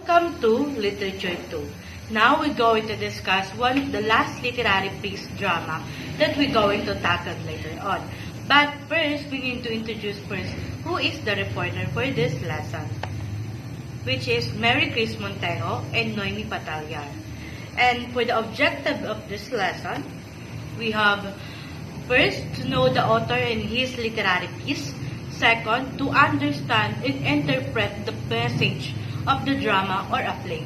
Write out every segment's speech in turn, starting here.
Welcome to Literature 2. Now we're going to discuss one of the last literary piece drama that we're going to tackle later on. But first, we need to introduce first who is the reporter for this lesson, which is Mary Chris Montejo and Noemi Patalyan. And for the objective of this lesson, we have first to know the author and his literary piece. Second, to understand and interpret the message of the drama or a play.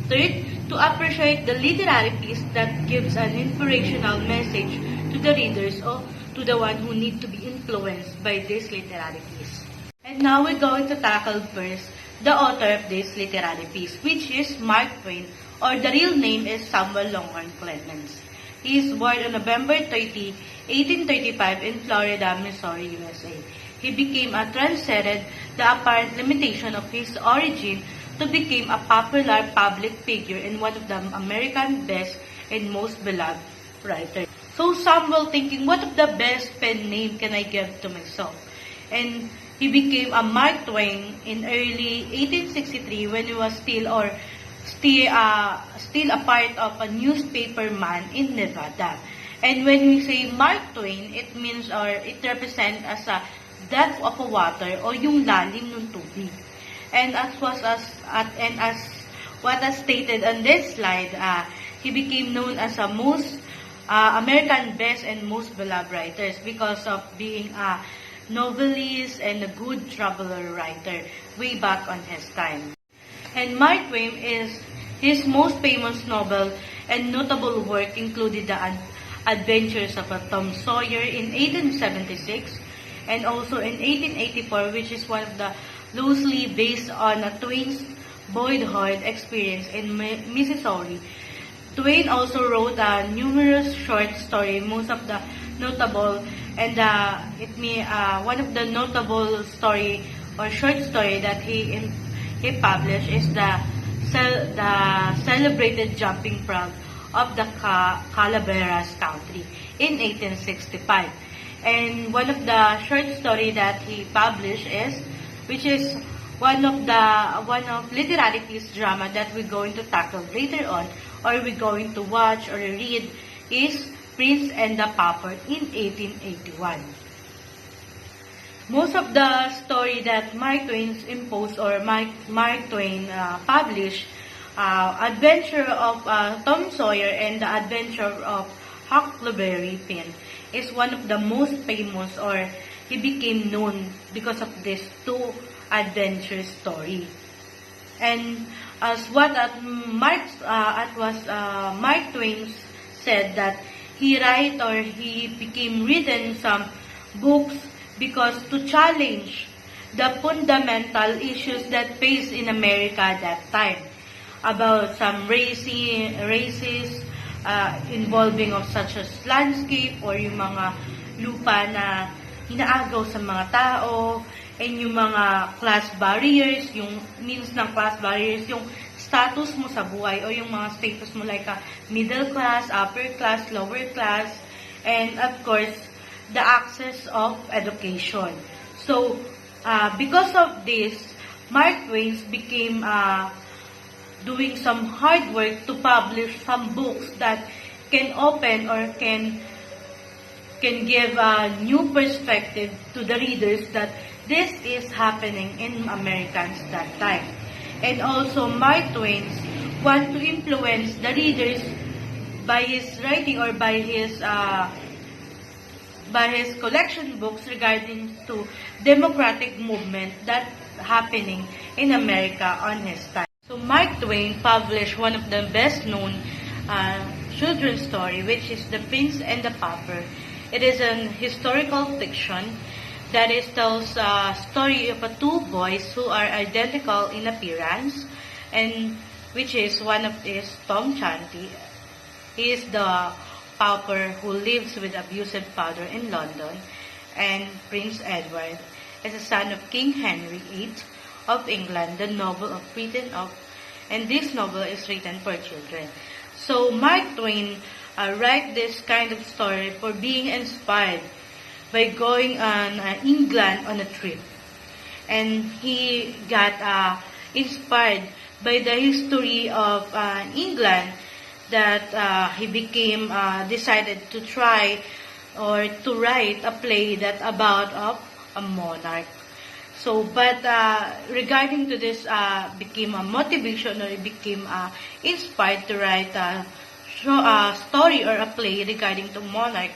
Third, to appreciate the literary piece that gives an inspirational message to the readers or to the one who need to be influenced by this literary piece. And now we're going to tackle first the author of this literary piece, which is Mark Twain, or the real name is Samuel Longhorn Clemens. He is born on November 30, 1835 in Florida, Missouri, USA. He became a transcended the apparent limitation of his origin to become a popular public figure and one of the American best and most beloved writers. So some were thinking, what of the best pen name can I give to myself? And he became a Mark Twain in early 1863 when he was still a part of a newspaper man in Nevada. And when we say Mark Twain, it means or it represents as a depth of a water o yung lalim ng tubig. And as what is stated on this slide, he became known as a most American best and most beloved writers because of being a novelist and a good traveler writer way back on his time. And Mark Twain is his most famous novel and notable work included the Adventures of Tom Sawyer in 1876 and also in 1884, which is one of the loosely based on a Twain's boyhood experience in Missouri. Twain also wrote numerous short stories, most of the notable, and one of the notable story or short story that he published is the celebrated jumping frog of the Calaveras country in 1865. And one of the short story that he published which is one of literary piece drama that we're going to tackle later on, or we're going to watch or read, is Prince and the Pauper in 1881. Most of the story that Mark Twain imposed or Mark Twain published, Adventure of Tom Sawyer and the Adventure of Huckleberry Finn, is one of the most famous, or he became known because of these two adventure story. And as what Mark Twain said, that he became written some books because to challenge the fundamental issues that faced in America at that time about some races involving of such as landscape or yung mga lupa na inaagaw sa mga tao, and yung mga class barriers, yung means ng class barriers, yung status mo sa buhay o yung mga status mo like middle class, upper class, lower class, and of course, the access of education. So, because of this, Mark Twain became doing some hard work to publish some books that can open or can give a new perspective to the readers that this is happening in Americans that time. And also, Mark Twain want to influence the readers by his writing or by his collection books regarding to democratic movement that happening in America on his time. So Mark Twain published one of the best known children's story, which is The Prince and the Pauper. It is an historical fiction that tells a story of two boys who are identical in appearance, and which is one of is Tom Chanty. He is the pauper who lives with abusive father in London, and Prince Edward is a son of King Henry VIII of England, the noble of Britain and this novel is written for children. So Mark Twain write this kind of story for being inspired by going on England on a trip. And he got inspired by the history of England that he became decided to try or to write a play that about of a monarch. So, but regarding to this, became a motivation or it became inspired to write a story or a play regarding to monarch.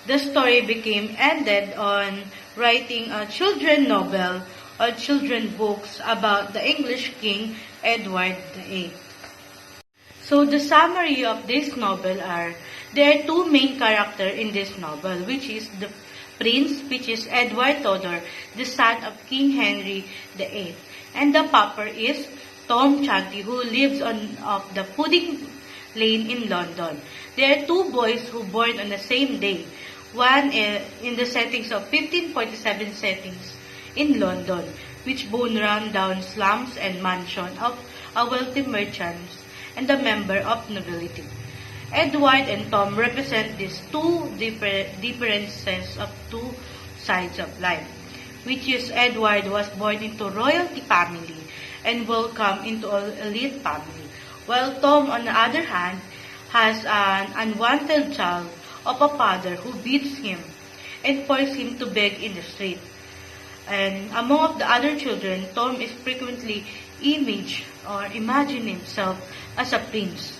The story became ended on writing a children novel or children books about the English King Edward VIII. So the summary of this novel are, there are two main characters in this novel, which is the prince, which is Edward Tudor, the son of King Henry VIII, and the pauper is Tom Chanty, who lives on of the Pudding Lane in London. There are two boys who born on the same day, one in the settings of 1547 settings in London, which both run down slums and mansion of a wealthy merchants and a member of nobility. Edward and Tom represent these two differences of two sides of life, which is Edward was born into royalty family and welcomed into an elite family, while Tom, on the other hand, has an unwanted child of a father who beats him and forces him to beg in the street. And among of the other children, Tom is frequently imagine himself as a prince.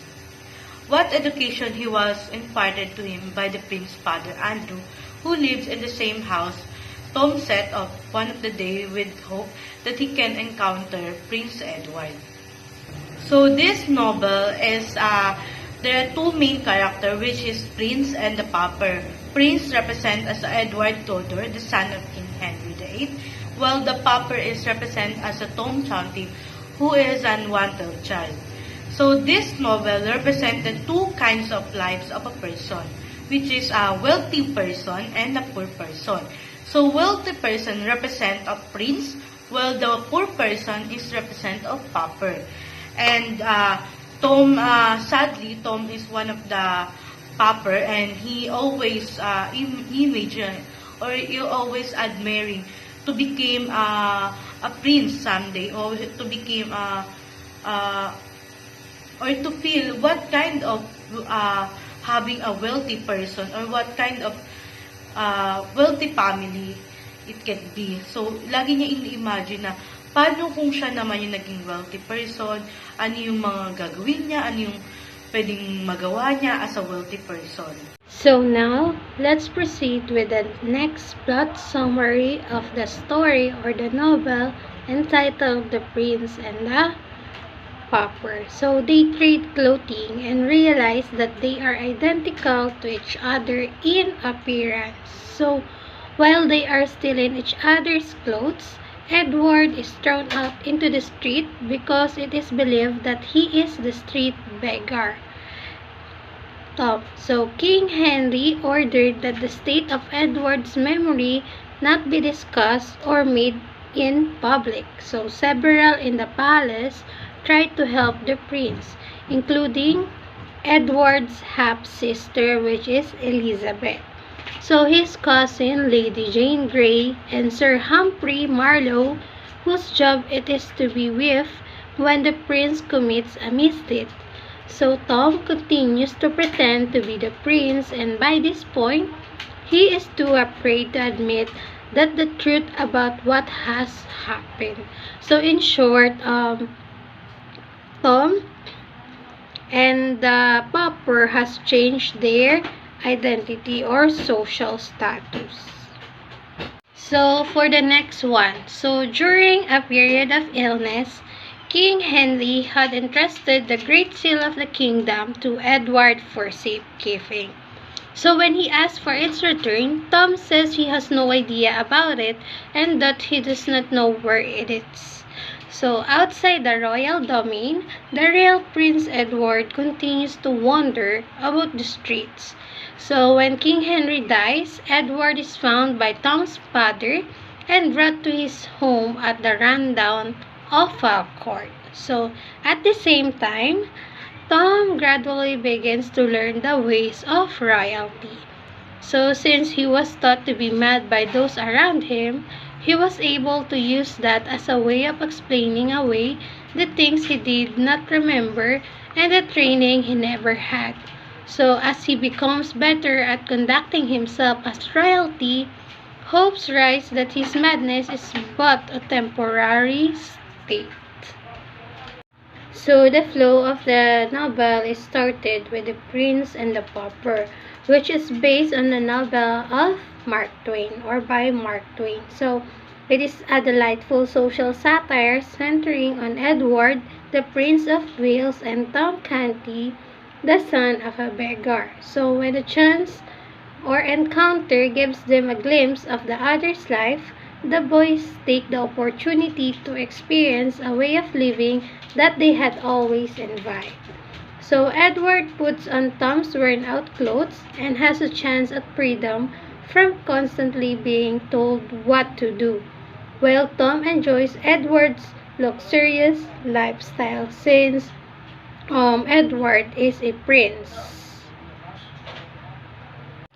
What education he was imparted to him by the prince's father, Andrew, who lives in the same house. Tom set off one of the day with hope that he can encounter Prince Edward. So this novel is, there are two main characters, which is Prince and the Pauper. Prince represent as Edward Tudor, the son of King Henry VIII, while the Pauper is represent as a Tom Chanty, who is an unwanted child. So this novel represented two kinds of lives of a person, which is a wealthy person and a poor person. So wealthy person represent a prince, while the poor person is represent of pauper. And Tom, sadly, Tom is one of the pauper, and he always imagine or you always admiring to become a prince someday, or to become or to feel what kind of having a wealthy person or what kind of wealthy family it can be. So, lagi niya ini-imagine na paano kung siya naman yung naging wealthy person, ano yung mga gagawin niya, ano yung pwedeng magawa niya as a wealthy person. So now, let's proceed with the next plot summary of the story or the novel entitled The Prince and the Pauper. So they trade clothing and realize that they are identical to each other in appearance. So while they are still in each other's clothes, Edward is thrown out into the street because it is believed that he is the street beggar. So King Henry ordered that the state of Edward's memory not be discussed or made in public. So several in the palace tried to help the prince, including Edward's half-sister, which is Elizabeth. So his cousin, Lady Jane Grey, and Sir Humphrey Marlowe, whose job it is to be with when the prince commits a misdeed. So Tom continues to pretend to be the prince, and by this point, he is too afraid to admit that the truth about what has happened. So in short, Tom and the pauper has changed their identity or social status. So for the next one, so during a period of illness, King Henry had entrusted the Great Seal of the kingdom to Edward for safekeeping. So when he asks for its return, Tom says he has no idea about it and that he does not know where it is. So outside the royal domain, the real Prince Edward continues to wander about the streets. So when King Henry dies, Edward is found by Tom's father and brought to his home at the rundown Oval Court. So at the same time, Tom gradually begins to learn the ways of royalty. So since he was thought to be mad by those around him, he was able to use that as a way of explaining away the things he did not remember, and the training he never had. So, as he becomes better at conducting himself as royalty, hopes rise that his madness is but a temporary state. So the flow of the novel is started with The Prince and the Pauper, which is based on the novel of Mark Twain or by Mark Twain. So it is a delightful social satire centering on Edward, the Prince of Wales, and Tom Canty, the son of a beggar. So when a chance or encounter gives them a glimpse of the other's life, the boys take the opportunity to experience a way of living that they had always envied. So Edward puts on Tom's worn out clothes and has a chance at freedom from constantly being told what to do, while Tom enjoys Edward's luxurious lifestyle since Edward is a prince.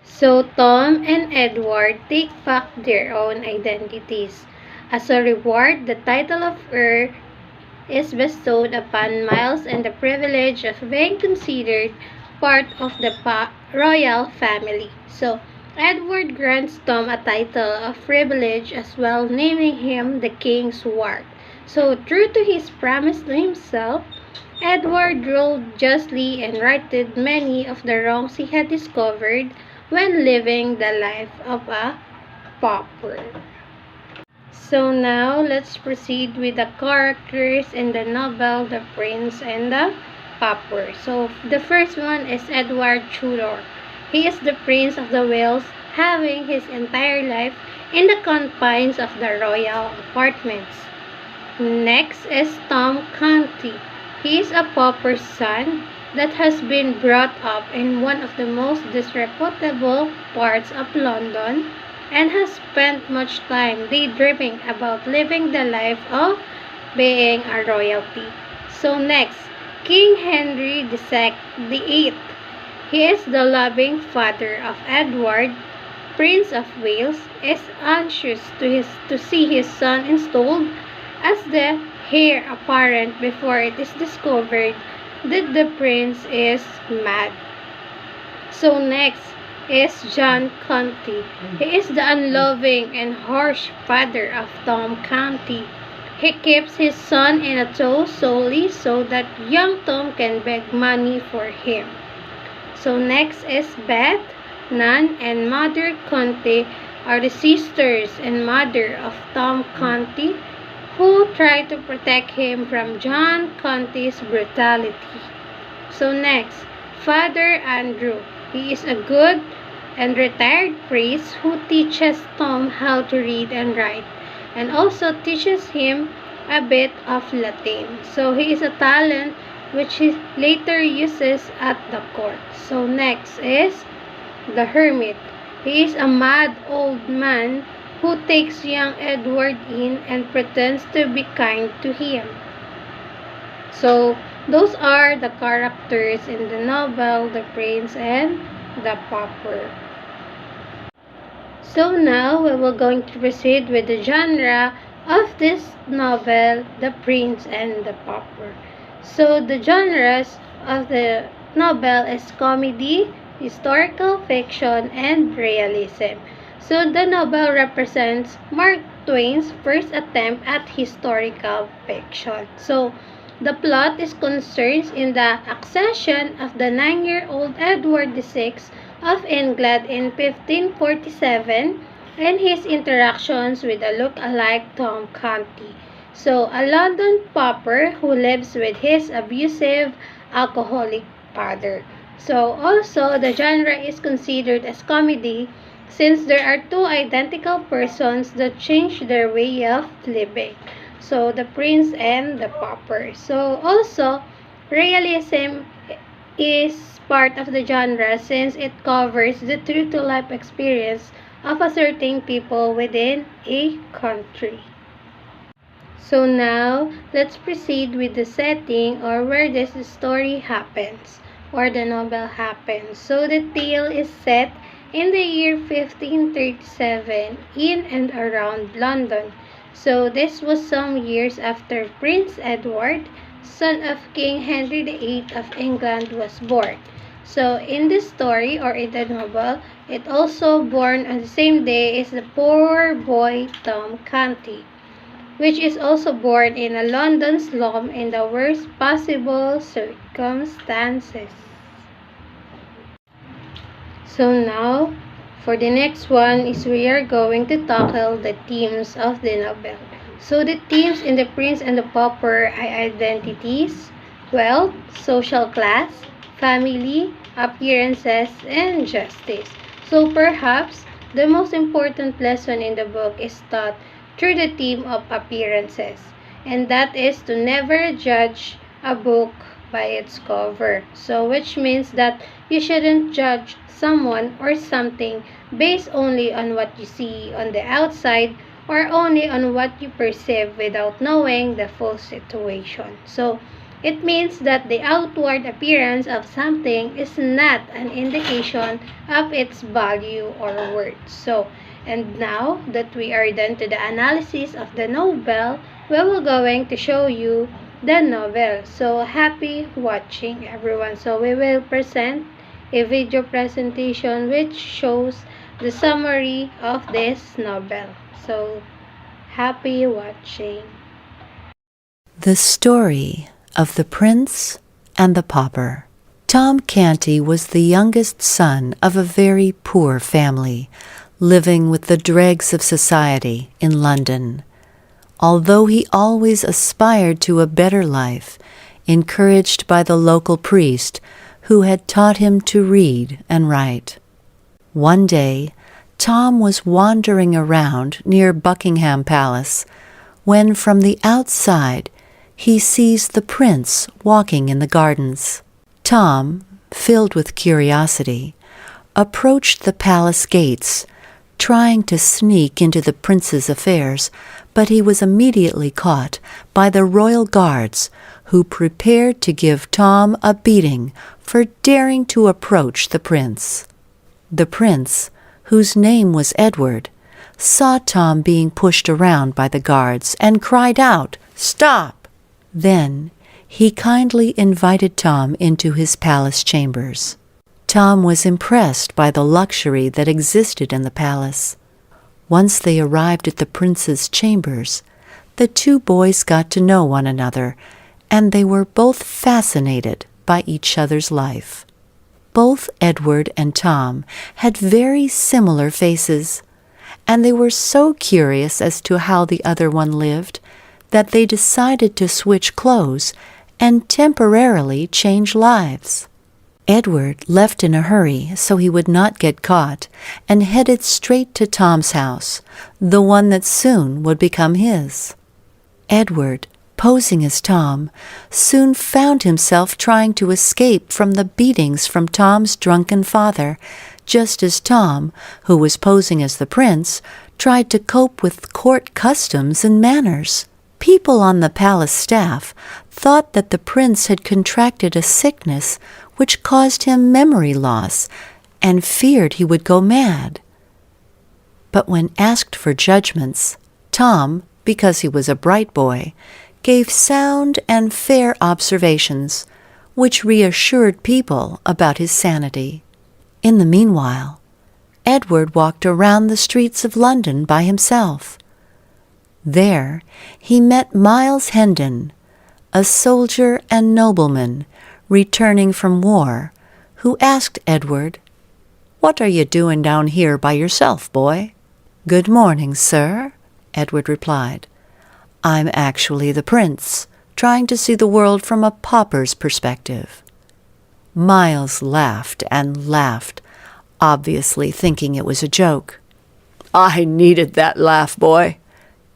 So Tom and Edward take back their own identities. As a reward, the title of Earl is bestowed upon Miles and the privilege of being considered part of the royal family. So Edward grants Tom a title of privilege as well, naming him the King's Ward. So true to his promise to himself, Edward ruled justly and righted many of the wrongs he had discovered when living the life of a pauper. So now, let's proceed with the characters in the novel The Prince and the Pauper. So, the first one is Edward Tudor. He is the Prince of the Wales, having his entire life in the confines of the royal apartments. Next is Tom Canty. He is a pauper's son that has been brought up in one of the most disreputable parts of London and has spent much time daydreaming about living the life of being a royalty. So next, King Henry VIII. He is the loving father of Edward, Prince of Wales, is anxious to see his son installed as the heir apparent before it is discovered that the prince is mad. So next is John Canty. He is the unloving and harsh father of Tom Canty. He keeps his son in a tow solely so that young Tom can beg money for him. So next is Beth, Nan, and Mother Canty are the sisters and mother of Tom Canty, who try to protect him from John Canty's brutality. So next, Father Andrew. He is a good and retired priest who teaches Tom how to read and write and also teaches him a bit of Latin. So he is a talent which he later uses at the court. So next is the Hermit. He is a mad old man who takes young Edward in and pretends to be kind to him. So, those are the characters in the novel The Prince and the Pauper. So now, we will going to proceed with the genre of this novel, The Prince and the Pauper. So, the genres of the novel is comedy, historical fiction, and realism. So, the novel represents Mark Twain's first attempt at historical fiction. So, the plot is concerned in the accession of the 9-year-old Edward VI of England in 1547 and his interactions with a look-alike Tom Canty. So, a London pauper who lives with his abusive, alcoholic father. So, also, the genre is considered as comedy since there are two identical persons that change their way of living. So, the prince and the pauper. So, also, realism is part of the genre since it covers the true-to-life experience of a certain people within a country. So now, let's proceed with the setting or where this story happens or the novel happens. So, the tale is set in the year 1537 in and around London. So this was some years after Prince Edward, son of King Henry VIII of England, was born. So in the story or in the novel, it also born on the same day as the poor boy Tom Canty, which is also born in a London slum in the worst possible circumstances. So now, for the next one is we are going to tackle the themes of the novel. So the themes in The Prince and the Pauper are identities, wealth, social class, family, appearances, and justice. So perhaps the most important lesson in the book is taught through the theme of appearances, and that is to never judge a book by its cover. So which means that you shouldn't judge someone or something based only on what you see on the outside or only on what you perceive without knowing the full situation. So it means that the outward appearance of something is not an indication of its value or worth. So, and now that we are done to the analysis of the novel, we will going to show you the novel. So happy watching everyone. So we will present a video presentation which shows the summary of this novel. So happy watching. The Story of the Prince and the Pauper. Tom Canty was the youngest son of a very poor family, living with the dregs of society in London. Although he always aspired to a better life, encouraged by the local priest who had taught him to read and write. One day, Tom was wandering around near Buckingham Palace when from the outside he sees the prince walking in the gardens. Tom, filled with curiosity, approached the palace gates, trying to sneak into the prince's affairs, but he was immediately caught by the royal guards, who prepared to give Tom a beating for daring to approach the prince. The prince, whose name was Edward, saw Tom being pushed around by the guards and cried out, "Stop!" Then he kindly invited Tom into his palace chambers. Tom was impressed by the luxury that existed in the palace. Once they arrived at the prince's chambers, the two boys got to know one another, and they were both fascinated by each other's life. Both Edward and Tom had very similar faces, and they were so curious as to how the other one lived that they decided to switch clothes and temporarily change lives. Edward left in a hurry so he would not get caught and headed straight to Tom's house, the one that soon would become his. Edward, posing as Tom, soon found himself trying to escape from the beatings from Tom's drunken father, just as Tom, who was posing as the prince, tried to cope with court customs and manners. People on the palace staff thought that the prince had contracted a sickness which caused him memory loss and feared he would go mad. But when asked for judgments, Tom, because he was a bright boy, gave sound and fair observations, which reassured people about his sanity. In the meanwhile, Edward walked around the streets of London by himself. There he met Miles Hendon, a soldier and nobleman returning from war, who asked Edward, "What are you doing down here by yourself, boy?" "Good morning, sir," Edward replied. "I'm actually the prince, trying to see the world from a pauper's perspective." Miles laughed and laughed, obviously thinking it was a joke. "I needed that laugh, boy,"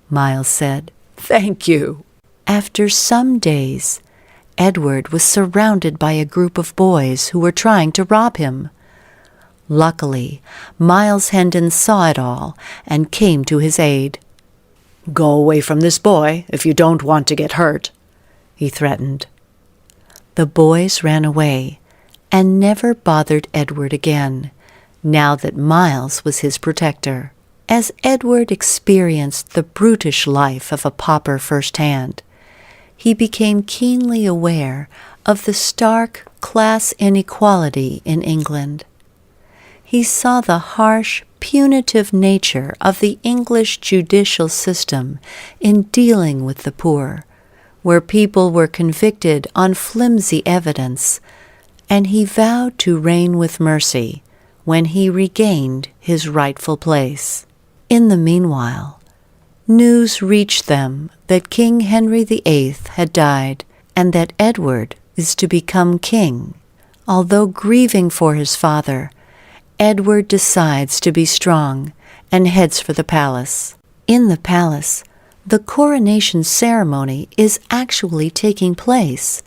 Miles said. "Thank you." After some days, Edward was surrounded by a group of boys who were trying to rob him. Luckily, Miles Hendon saw it all and came to his aid. "Go away from this boy if you don't want to get hurt," he threatened. The boys ran away and never bothered Edward again, now that Miles was his protector. As Edward experienced the brutish life of a pauper firsthand, he became keenly aware of the stark class inequality in England. He saw the harsh, punitive nature of the English judicial system in dealing with the poor, where people were convicted on flimsy evidence, and he vowed to reign with mercy when he regained his rightful place. In the meanwhile, news reached them that King Henry VIII had died and that Edward is to become king. Although grieving for his father, Edward decides to be strong and heads for the palace. In the palace, the coronation ceremony is actually taking place,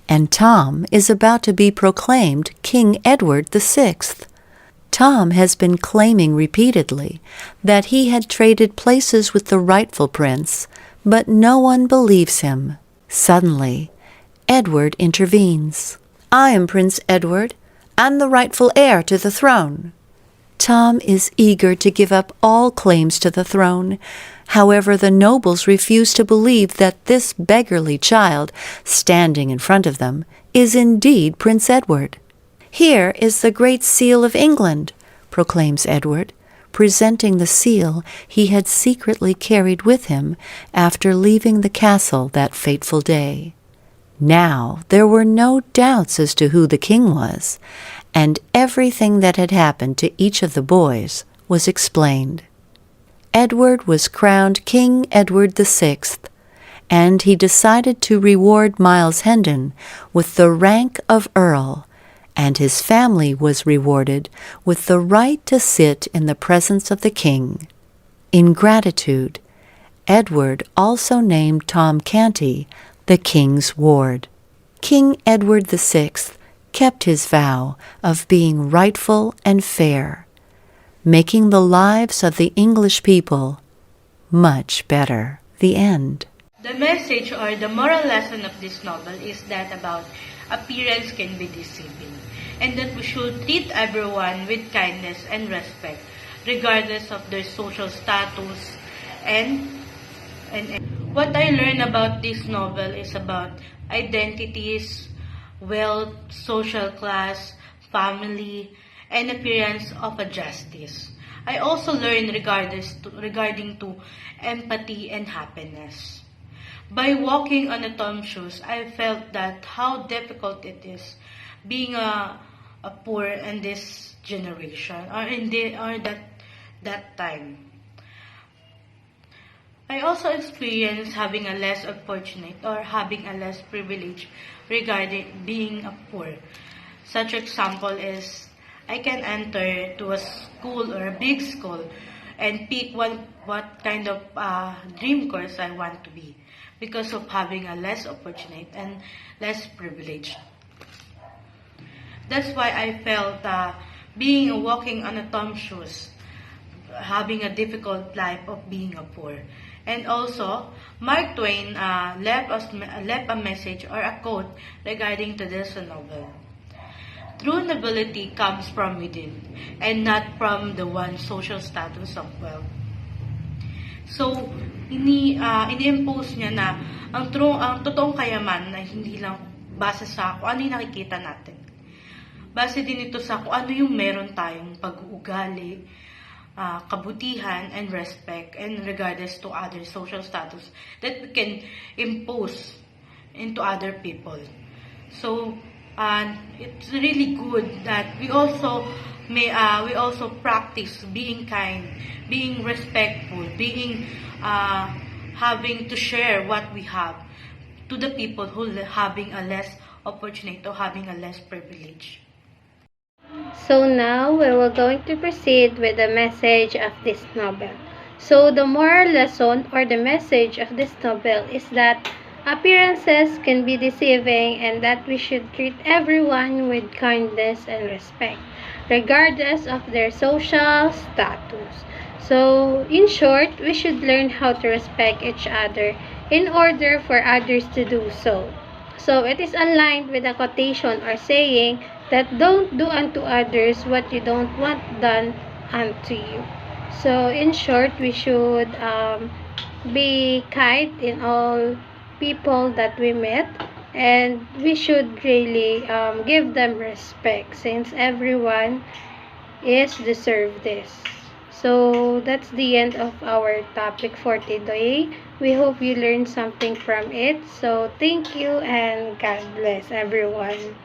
and Tom is about to be proclaimed King Edward VI. Tom has been claiming repeatedly that he had traded places with the rightful prince, but no one believes him. Suddenly, Edward intervenes. "I am Prince Edward, and the rightful heir to the throne." Tom is eager to give up all claims to the throne. However, the nobles refuse to believe that this beggarly child, standing in front of them, is indeed Prince Edward. "Here is the Great Seal of England," proclaims Edward, presenting the seal he had secretly carried with him after leaving the castle that fateful day. Now there were no doubts as to who the king was, and everything that had happened to each of the boys was explained. Edward was crowned King Edward VI, and he decided to reward Miles Hendon with the rank of Earl, and his family was rewarded with the right to sit in the presence of the king. In gratitude, Edward also named Tom Canty the king's ward. King Edward VI kept his vow of being rightful and fair, making the lives of the English people much better. The end. The message or the moral lesson of this novel is that about appearance can be deceiving, and that we should treat everyone with kindness and respect, regardless of their social status. And what I learned about this novel is about identities, wealth, social class, family, and appearance of a justice. I also learned regarding to empathy and happiness. By walking on the Tom's shoes, I felt that how difficult it is being a poor in this generation or that time. I also experienced having a less unfortunate or having a less privilege regarding being a poor. Such example is I can enter to a school or a big school and pick what kind of dream course I want to be because of having a less opportunity and less privilege. That's why I felt being walking on a Tom's shoes, having a difficult life of being a poor. And also, Mark Twain left a message or a quote regarding to this novel. True nobility comes from within and not from the one social status of wealth. So, ini-impose niya na ang totoong kayamanan na hindi lang base sa kung ano yung nakikita natin. Base din ito sa kung ano yung meron tayong pag-uugali, kabutihan, and respect, and regardless to other social status that we can impose into other people. So, it's really good that we also practice being kind, being respectful, being having to share what we have to the people who having a less opportunity or having a less privilege. So now we will going to proceed with the message of this novel. So the moral lesson or the message of this novel is that appearances can be deceiving and that we should treat everyone with kindness and respect, regardless of their social status. So in short, we should learn how to respect each other in order for others to do so. So it is aligned with a quotation or saying that don't do unto others what you don't want done unto you. So, in short, we should be kind in all people that we met, and we should really give them respect since everyone is deserve this. So that's the end of our topic for today. We hope you learned something from it. So thank you and God bless everyone.